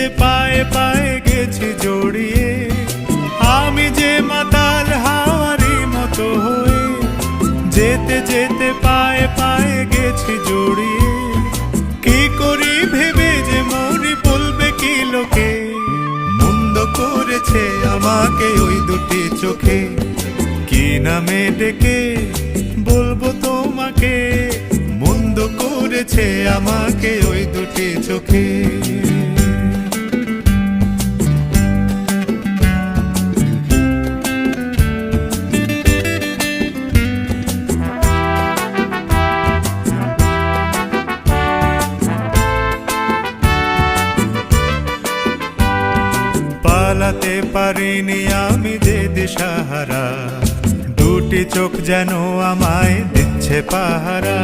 যেতে পায়ে পায়ে গেছি জড়িয়ে, আমি যে মাতাল হাওয়ারি মতো হয়ে। যেতে যেতে পায়ে পায়ে গেছি জড়িয়ে, কি করি ভেবে যে মরি বলবে কি লোকে। মন্দ করেছে আমাকে ওই দুটি চোখে, কি নামে ডেকে বলবো তোমাকে। মন্দ করেছে আমাকে ওই দুটি চোখে। পালাতে পারিনি আমি যে দিশাহারা, দুটি চোখ যেন আমায় দিচ্ছে পাহারা।